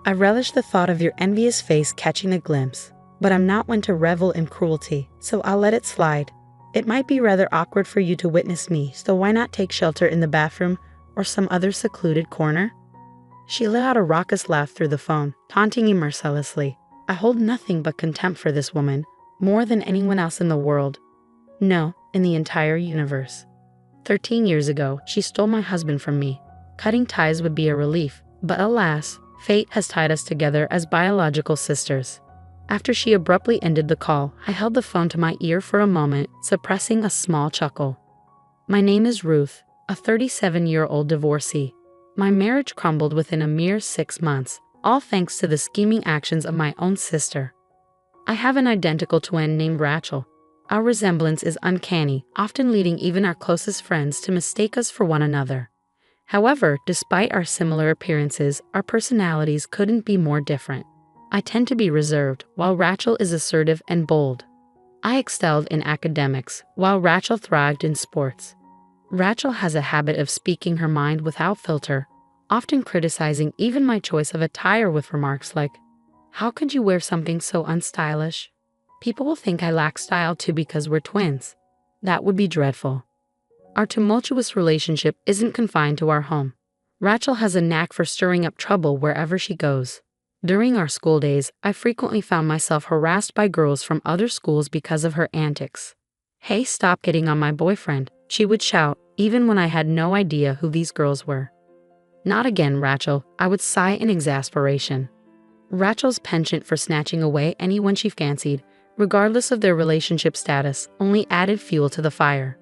I relish the thought of your envious face catching a glimpse, but I'm not one to revel in cruelty, so I'll let it slide. It might be rather awkward for you to witness me, so why not take shelter in the bathroom or some other secluded corner? She let out a raucous laugh through the phone, taunting me mercilessly. I hold nothing but contempt for this woman, more than anyone else in the world. No, in the entire universe. 13 years ago, she stole my husband from me. Cutting ties would be a relief, but alas, fate has tied us together as biological sisters. After she abruptly ended the call, I held the phone to my ear for a moment, suppressing a small chuckle. My name is Ruth, a 37-year-old divorcee. My marriage crumbled within a mere 6 months, all thanks to the scheming actions of my own sister. I have an identical twin named Rachel. Our resemblance is uncanny, often leading even our closest friends to mistake us for one another. However, despite our similar appearances, our personalities couldn't be more different. I tend to be reserved, while Rachel is assertive and bold. I excelled in academics, while Rachel thrived in sports. Rachel has a habit of speaking her mind without filter, often criticizing even my choice of attire with remarks like, "How could you wear something so unstylish? People will think I lack style too because we're twins." That would be dreadful. Our tumultuous relationship isn't confined to our home. Rachel has a knack for stirring up trouble wherever she goes. During our school days, I frequently found myself harassed by girls from other schools because of her antics. "Hey, stop getting on my boyfriend," she would shout, even when I had no idea who these girls were. "Not again, Rachel," I would sigh in exasperation. Rachel's penchant for snatching away anyone she fancied, regardless of their relationship status, only added fuel to the fire.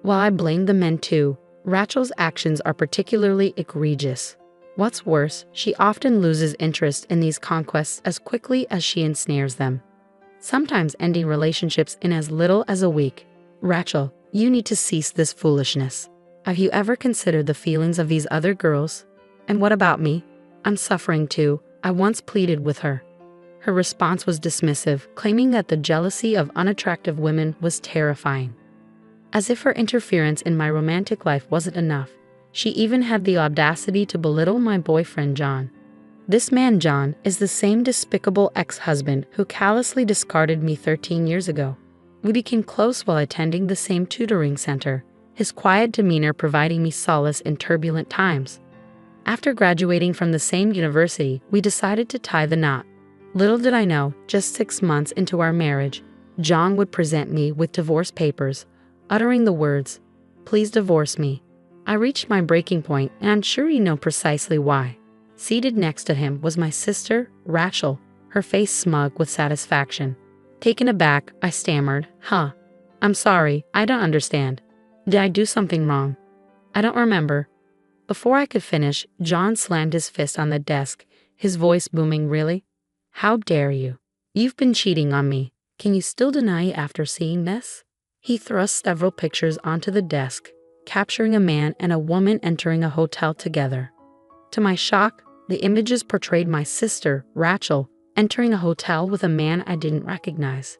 While I blamed the men too, Rachel's actions are particularly egregious. What's worse, she often loses interest in these conquests as quickly as she ensnares them, sometimes ending relationships in as little as a week. "Rachel, you need to cease this foolishness. Have you ever considered the feelings of these other girls? And what about me? I'm suffering too," I once pleaded with her. Her response was dismissive, claiming that the jealousy of unattractive women was terrifying. As if her interference in my romantic life wasn't enough, she even had the audacity to belittle my boyfriend John. This man John is the same despicable ex-husband who callously discarded me 13 years ago. We became close while attending the same tutoring center, his quiet demeanor providing me solace in turbulent times. After graduating from the same university, we decided to tie the knot. Little did I know, just 6 months into our marriage, John would present me with divorce papers, uttering the words, "Please divorce me." I reached my breaking point, and I'm sure you know precisely why. Seated next to him was my sister, Rachel, her face smug with satisfaction. Taken aback, I stammered, I'm sorry, I don't understand. Did I do something wrong? I don't remember." Before I could finish, John slammed his fist on the desk, his voice booming. "Really? How dare you? You've been cheating on me. Can you still deny it after seeing this?" He thrust several pictures onto the desk, capturing a man and a woman entering a hotel together. To my shock, the images portrayed my sister, Rachel, entering a hotel with a man I didn't recognize.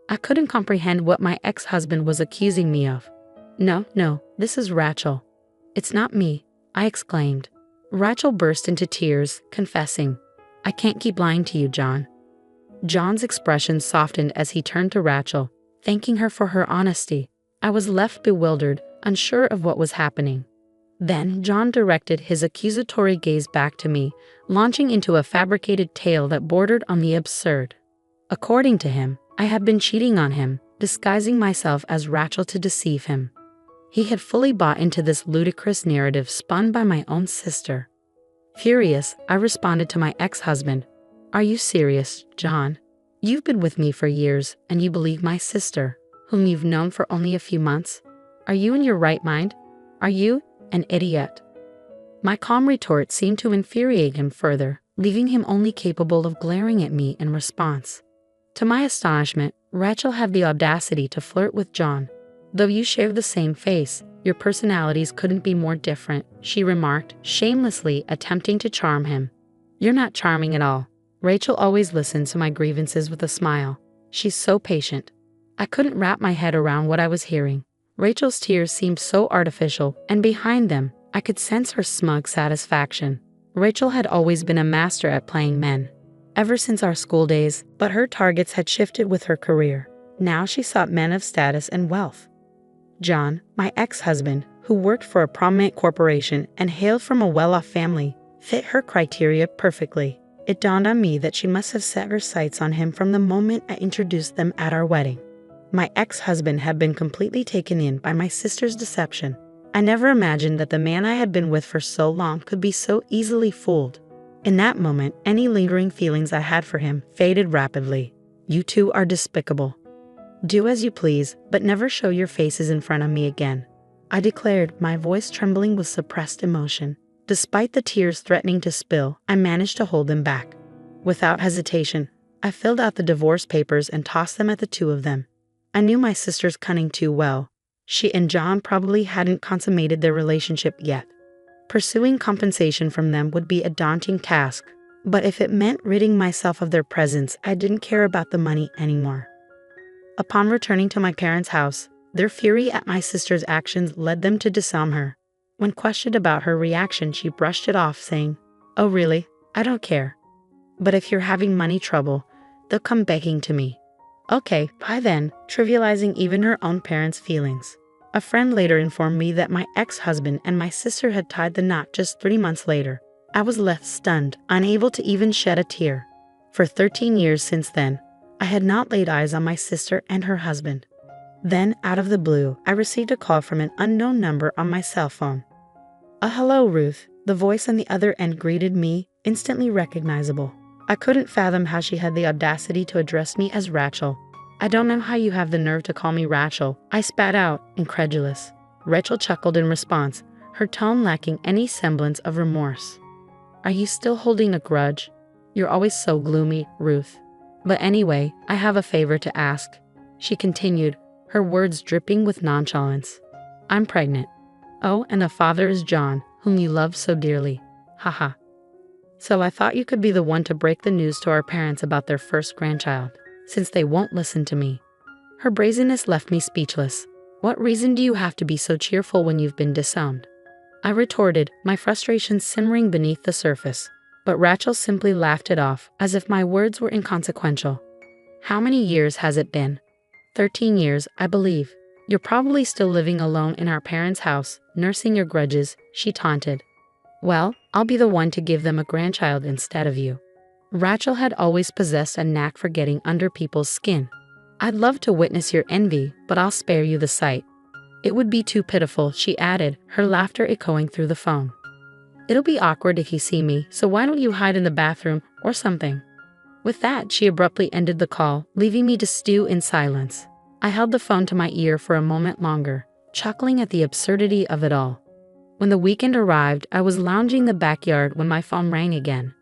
I couldn't comprehend what my ex-husband was accusing me of. No, this is Rachel. It's not me," I exclaimed. Rachel burst into tears, confessing, "I can't keep lying to you, John." John's expression softened as he turned to Rachel, thanking her for her honesty. I was left bewildered, unsure of what was happening. Then John directed his accusatory gaze back to me, launching into a fabricated tale that bordered on the absurd. According to him, I had been cheating on him, disguising myself as Rachel to deceive him. He had fully bought into this ludicrous narrative spun by my own sister. Furious, I responded to my ex-husband, "Are you serious, John? You've been with me for years, and you believe my sister, whom you've known for only a few months? Are you in your right mind? Are you an idiot?" My calm retort seemed to infuriate him further, leaving him only capable of glaring at me in response. To my astonishment, Rachel had the audacity to flirt with John. "Though you share the same face, your personalities couldn't be more different," she remarked, shamelessly attempting to charm him. "You're not charming at all." Rachel always listens to my grievances with a smile. She's so patient. I couldn't wrap my head around what I was hearing. Rachel's tears seemed so artificial, and behind them, I could sense her smug satisfaction. Rachel had always been a master at playing men, ever since our school days, but her targets had shifted with her career. Now she sought men of status and wealth. John, my ex-husband, who worked for a prominent corporation and hailed from a well-off family, fit her criteria perfectly. It dawned on me that she must have set her sights on him from the moment I introduced them at our wedding. My ex-husband had been completely taken in by my sister's deception. I never imagined that the man I had been with for so long could be so easily fooled. In that moment, any lingering feelings I had for him faded rapidly. You two are despicable. Do as you please, but never show your faces in front of me again, I declared, my voice trembling with suppressed emotion. Despite the tears threatening to spill, I managed to hold them back. Without hesitation, I filled out the divorce papers and tossed them at the two of them. I knew my sister's cunning too well. She and John probably hadn't consummated their relationship yet. Pursuing compensation from them would be a daunting task, but if it meant ridding myself of their presence, I didn't care about the money anymore. Upon returning to my parents' house, their fury at my sister's actions led them to disown her. When questioned about her reaction, she brushed it off, saying, "Oh really? I don't care. But if you're having money trouble, they'll come begging to me." Okay, bye then, trivializing even her own parents' feelings. A friend later informed me that my ex-husband and my sister had tied the knot just 3 months later. I was left stunned, unable to even shed a tear. For 13 years since then, I had not laid eyes on my sister and her husband. Then, out of the blue, I received a call from an unknown number on my cell phone. Hello, Ruth. The voice on the other end greeted me, instantly recognizable. I couldn't fathom how she had the audacity to address me as Rachel. "I don't know how you have the nerve to call me Rachel," I spat out, incredulous. Rachel chuckled in response, her tone lacking any semblance of remorse. "Are you still holding a grudge? You're always so gloomy, Ruth. But anyway, I have a favor to ask," she continued, her words dripping with nonchalance. "I'm pregnant. Oh, and the father is John, whom you love so dearly. Haha. So I thought you could be the one to break the news to our parents about their first grandchild, since they won't listen to me." Her brazenness left me speechless. "What reason do you have to be so cheerful when you've been disowned?" I retorted, my frustration simmering beneath the surface. But Rachel simply laughed it off, as if my words were inconsequential. "How many years has it been?" 13 years, I believe. "You're probably still living alone in our parents' house, nursing your grudges," she taunted. "Well, I'll be the one to give them a grandchild instead of you." Rachel had always possessed a knack for getting under people's skin. "I'd love to witness your envy, but I'll spare you the sight. It would be too pitiful," she added, her laughter echoing through the phone. "It'll be awkward if you see me, so why don't you hide in the bathroom or something?" With that, she abruptly ended the call, leaving me to stew in silence. I held the phone to my ear for a moment longer, chuckling at the absurdity of it all. When the weekend arrived, I was lounging in the backyard when my phone rang again.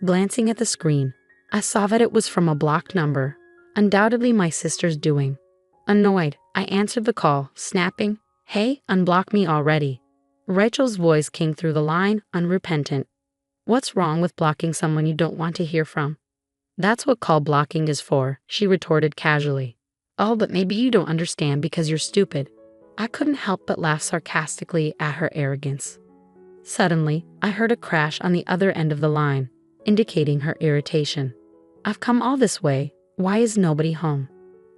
Glancing at the screen, I saw that it was from a blocked number, undoubtedly my sister's doing. Annoyed, I answered the call, snapping, "Hey, unblock me already." Rachel's voice came through the line, unrepentant. "What's wrong with blocking someone you don't want to hear from?" "That's what call blocking is for," she retorted casually. "Oh, but maybe you don't understand because you're stupid." I couldn't help but laugh sarcastically at her arrogance. Suddenly, I heard a crash on the other end of the line, indicating her irritation. "I've come all this way. Why is nobody home?"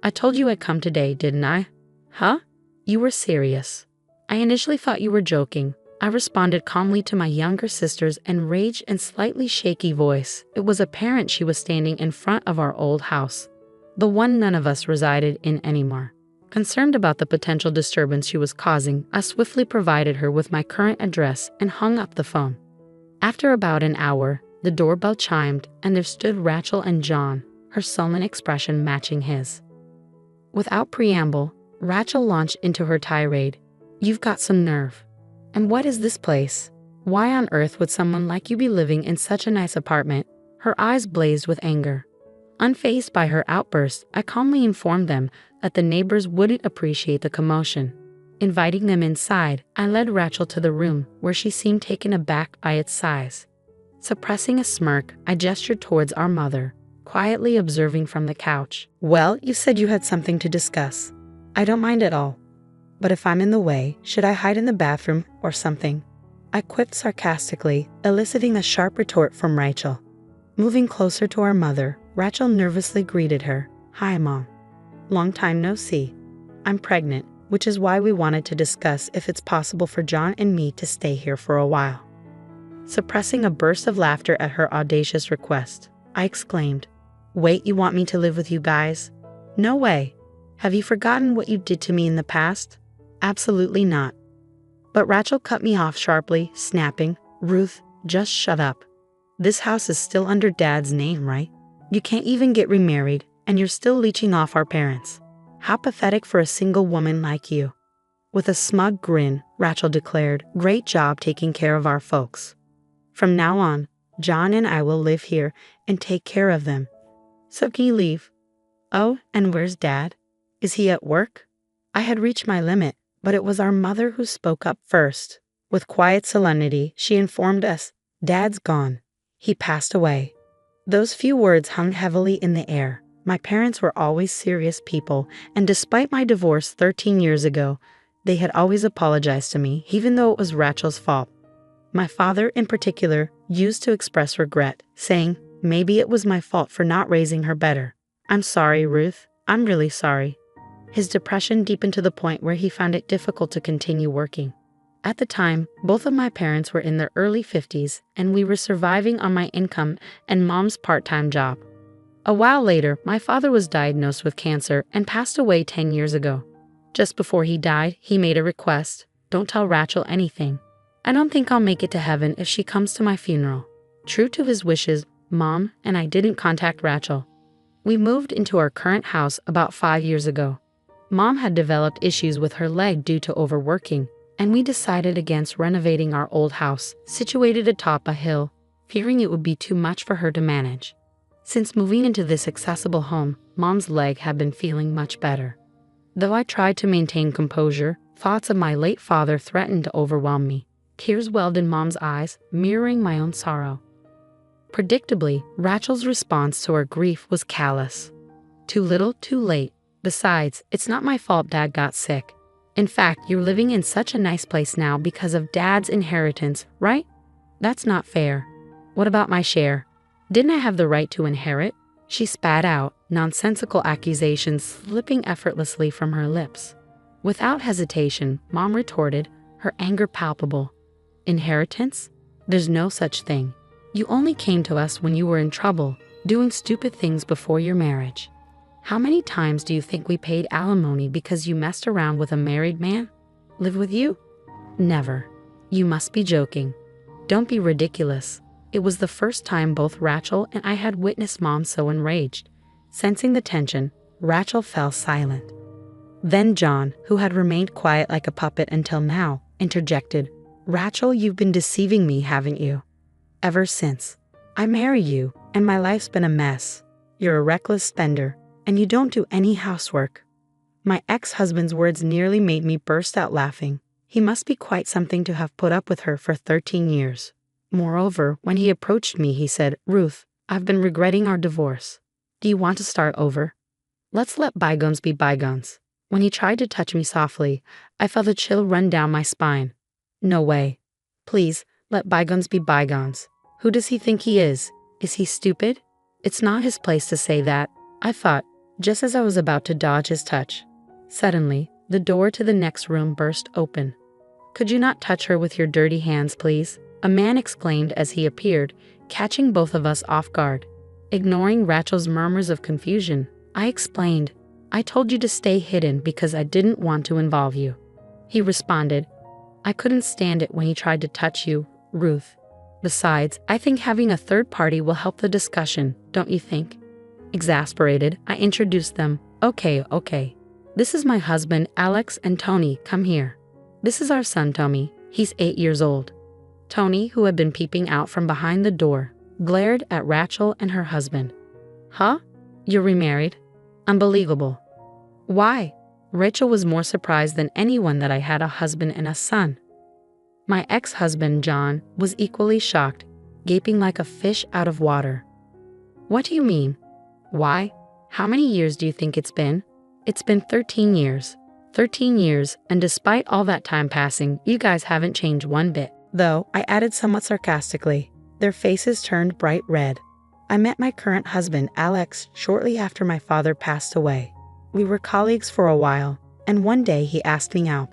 "I told you I'd come today, didn't I?" "Huh? You were serious." "I initially thought you were joking," I responded calmly to my younger sister's enraged and slightly shaky voice. It was apparent she was standing in front of our old house, the one none of us resided in anymore. Concerned about the potential disturbance she was causing, I swiftly provided her with my current address and hung up the phone. After about an hour, the doorbell chimed, and there stood Rachel and John, her sullen expression matching his. Without preamble, Rachel launched into her tirade. "You've got some nerve. And what is this place? Why on earth would someone like you be living in such a nice apartment?" Her eyes blazed with anger. Unfazed by her outburst, I calmly informed them that the neighbors wouldn't appreciate the commotion. Inviting them inside, I led Rachel to the room, where she seemed taken aback by its size. Suppressing a smirk, I gestured towards our mother, quietly observing from the couch. "Well, you said you had something to discuss. I don't mind at all. But if I'm in the way, should I hide in the bathroom or something?" I quipped sarcastically, eliciting a sharp retort from Rachel. Moving closer to our mother, Rachel nervously greeted her. "Hi, Mom. Long time no see. I'm pregnant, which is why we wanted to discuss if it's possible for John and me to stay here for a while." Suppressing a burst of laughter at her audacious request, I exclaimed, "Wait, you want me to live with you guys? No way. Have you forgotten what you did to me in the past? Absolutely not." But Rachel cut me off sharply, snapping, "Ruth, just shut up. This house is still under Dad's name, right? You can't even get remarried, and you're still leeching off our parents. How pathetic for a single woman like you." With a smug grin, Rachel declared, "Great job taking care of our folks. From now on, John and I will live here and take care of them. So can you leave? Oh, and where's Dad? Is he at work?" I had reached my limit, but it was our mother who spoke up first. With quiet solemnity, she informed us, "Dad's gone. He passed away." Those few words hung heavily in the air. My parents were always serious people, and despite my divorce 13 years ago, they had always apologized to me, even though it was Rachel's fault. My father, in particular, used to express regret, saying, "Maybe it was my fault for not raising her better. I'm sorry, Ruth. I'm really sorry." His depression deepened to the point where he found it difficult to continue working. At the time, both of my parents were in their early 50s, and we were surviving on my income and Mom's part-time job. A while later, my father was diagnosed with cancer and passed away 10 years ago. Just before he died, he made a request: "Don't tell Rachel anything. I don't think I'll make it to heaven if she comes to my funeral." True to his wishes, Mom and I didn't contact Rachel. We moved into our current house about 5 years ago. Mom had developed issues with her leg due to overworking, and we decided against renovating our old house, situated atop a hill, fearing it would be too much for her to manage. Since moving into this accessible home, Mom's leg had been feeling much better. Though I tried to maintain composure, thoughts of my late father threatened to overwhelm me. Tears welled in Mom's eyes, mirroring my own sorrow. Predictably, Rachel's response to her grief was callous. "Too little, too late. Besides, it's not my fault Dad got sick. In fact, you're living in such a nice place now because of Dad's inheritance, right? That's not fair. What about my share? Didn't I have the right to inherit?" She spat out, nonsensical accusations slipping effortlessly from her lips. Without hesitation, Mom retorted, her anger palpable. "Inheritance? There's no such thing. You only came to us when you were in trouble, doing stupid things before your marriage. How many times do you think we paid alimony because you messed around with a married man? Live with you? Never. You must be joking. Don't be ridiculous." It was the first time both Rachel and I had witnessed Mom so enraged. Sensing the tension, Rachel fell silent. Then John, who had remained quiet like a puppet until now, interjected, "Rachel, you've been deceiving me, haven't you? Ever since. I married you, and my life's been a mess. You're a reckless spender, and you don't do any housework." My ex-husband's words nearly made me burst out laughing. He must be quite something to have put up with her for 13 years. Moreover, when he approached me, he said, "Ruth, I've been regretting our divorce. Do you want to start over? Let's let bygones be bygones." When he tried to touch me softly, I felt a chill run down my spine. No way. Please, let bygones be bygones. Who does he think he is? Is he stupid? It's not his place to say that, I thought, just as I was about to dodge his touch. Suddenly, the door to the next room burst open. "Could you not touch her with your dirty hands, please?" a man exclaimed as he appeared, catching both of us off guard. Ignoring Rachel's murmurs of confusion, I explained, "I told you to stay hidden because I didn't want to involve you." He responded, "I couldn't stand it when he tried to touch you, Ruth. Besides, I think having a third party will help the discussion, don't you think?" Exasperated, I introduced them. Okay. This is my husband, Alex, and Tony, come here. This is our son, Tommy. He's 8 years old." Tony, who had been peeping out from behind the door, glared at Rachel and her husband. "Huh? You're remarried? Unbelievable." "Why?" Rachel was more surprised than anyone that I had a husband and a son. My ex-husband, John, was equally shocked, gaping like a fish out of water. "What do you mean? Why? How many years do you think it's been?" "It's been 13 years. 13 years, and despite all that time passing, you guys haven't changed one bit. though I added somewhat sarcastically. Their faces turned bright red. I met my current husband, Alex, shortly after my father passed away. We were colleagues for a while, and one day he asked me out.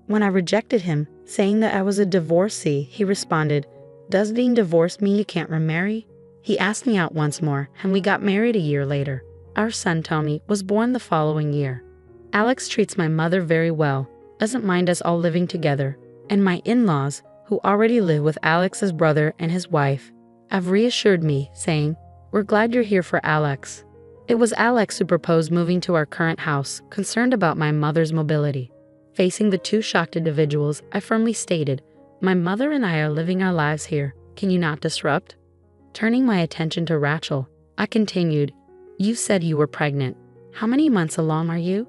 When I rejected him, saying that I was a divorcee, he responded, "Does being divorced mean you can't remarry?" He asked me out once more, and we got married a year later. Our son, Tony, was born the following year. Alex treats my mother very well, doesn't mind us all living together, and my in-laws, who already live with Alex's brother and his wife, have reassured me, saying, "We're glad you're here for Alex." It was Alex who proposed moving to our current house, concerned about my mother's mobility. Facing the two shocked individuals, I firmly stated, "My mother and I are living our lives here. Can you not disrupt?" Turning my attention to Rachel, I continued, "You said you were pregnant. How many months along are you?"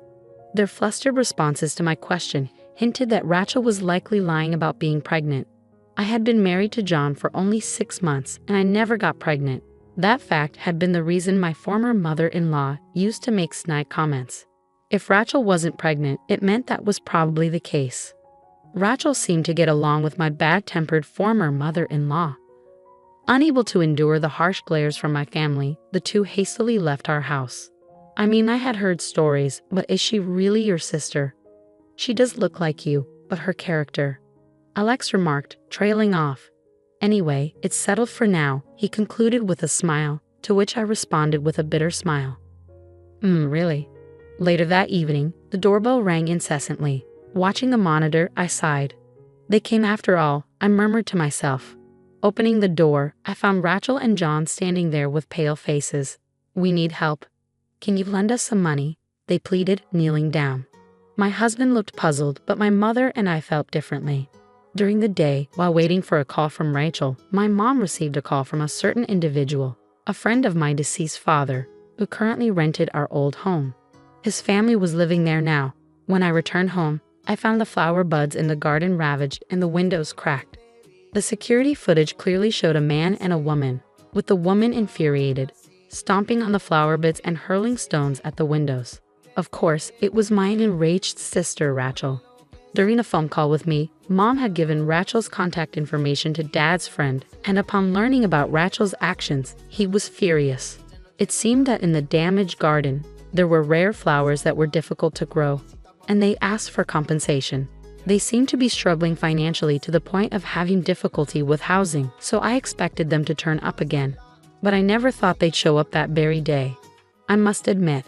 Their flustered responses to my question hinted that Rachel was likely lying about being pregnant. I had been married to John for only 6 months, and I never got pregnant. That fact had been the reason my former mother-in-law used to make snide comments. If Rachel wasn't pregnant, it meant that was probably the case. Rachel seemed to get along with my bad-tempered former mother-in-law. Unable to endure the harsh glares from my family, the two hastily left our house. I mean, I had heard stories, but is she really your sister? She does look like you, but her character. Alex remarked, trailing off. Anyway, it's settled for now, he concluded with a smile, to which I responded with a bitter smile. Really? Later that evening, the doorbell rang incessantly. Watching the monitor, I sighed. They came after all, I murmured to myself. Opening the door, I found Rachel and John standing there with pale faces. "We need help. Can you lend us some money?" they pleaded, kneeling down. My husband looked puzzled, but my mother and I felt differently. During the day, while waiting for a call from Rachel, my mom received a call from a certain individual, a friend of my deceased father, who currently rented our old home. His family was living there now. When I returned home, I found the flower buds in the garden ravaged and the windows cracked. The security footage clearly showed a man and a woman, with the woman infuriated, stomping on the flower beds and hurling stones at the windows. Of course, it was my enraged sister, Rachel. During a phone call with me, Mom had given Rachel's contact information to Dad's friend, and upon learning about Rachel's actions, he was furious. It seemed that in the damaged garden, there were rare flowers that were difficult to grow, and they asked for compensation. They seemed to be struggling financially to the point of having difficulty with housing, so I expected them to turn up again. But I never thought they'd show up that very day. I must admit,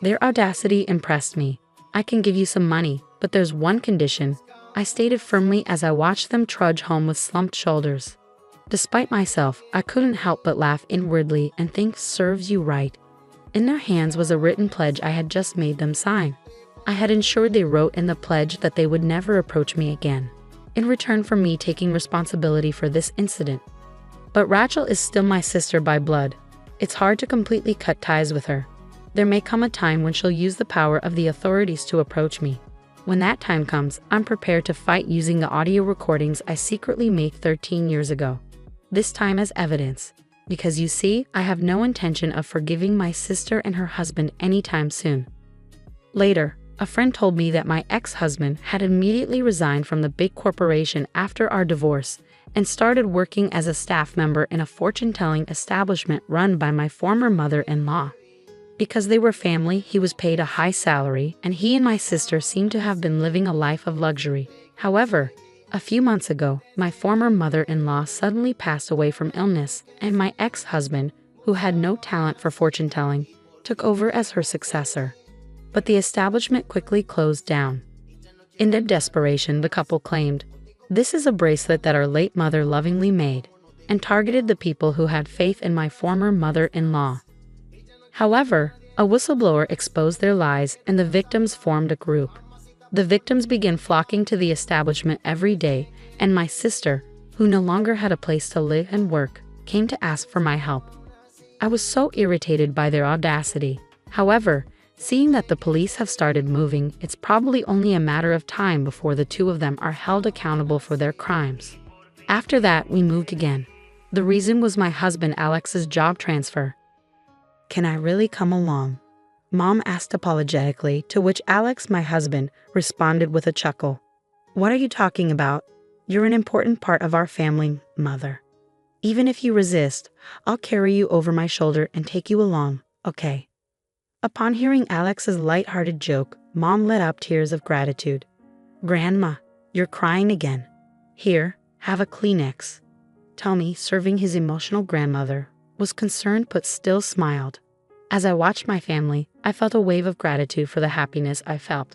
their audacity impressed me. "I can give you some money, but there's one condition," I stated firmly as I watched them trudge home with slumped shoulders. Despite myself, I couldn't help but laugh inwardly and think, "Serves you right." In their hands was a written pledge I had just made them sign. I had ensured they wrote in the pledge that they would never approach me again, in return for me taking responsibility for this incident. But Rachel is still my sister by blood. It's hard to completely cut ties with her. There may come a time when she'll use the power of the authorities to approach me. When that time comes, I'm prepared to fight using the audio recordings I secretly made 13 years ago. This time as evidence. Because you see, I have no intention of forgiving my sister and her husband anytime soon. Later, a friend told me that my ex-husband had immediately resigned from the big corporation after our divorce and started working as a staff member in a fortune-telling establishment run by my former mother-in-law. Because they were family, he was paid a high salary, and he and my sister seemed to have been living a life of luxury. However, a few months ago, my former mother-in-law suddenly passed away from illness, and my ex-husband, who had no talent for fortune-telling, took over as her successor. But the establishment quickly closed down. In their desperation, the couple claimed, "This is a bracelet that our late mother lovingly made," and targeted the people who had faith in my former mother-in-law. However, a whistleblower exposed their lies, and the victims formed a group. The victims began flocking to the establishment every day, and my sister, who no longer had a place to live and work, came to ask for my help. I was so irritated by their audacity. However, seeing that the police have started moving, it's probably only a matter of time before the two of them are held accountable for their crimes. After that, we moved again. The reason was my husband Alex's job transfer. "Can I really come along?" Mom asked apologetically, to which Alex, my husband, responded with a chuckle. "What are you talking about? You're an important part of our family, Mother. Even if you resist, I'll carry you over my shoulder and take you along, okay?" Upon hearing Alex's light-hearted joke, Mom let out tears of gratitude. "Grandma, you're crying again. Here, have a Kleenex." Tommy, serving his emotional grandmother, was concerned but still smiled. As I watched my family, I felt a wave of gratitude for the happiness I felt.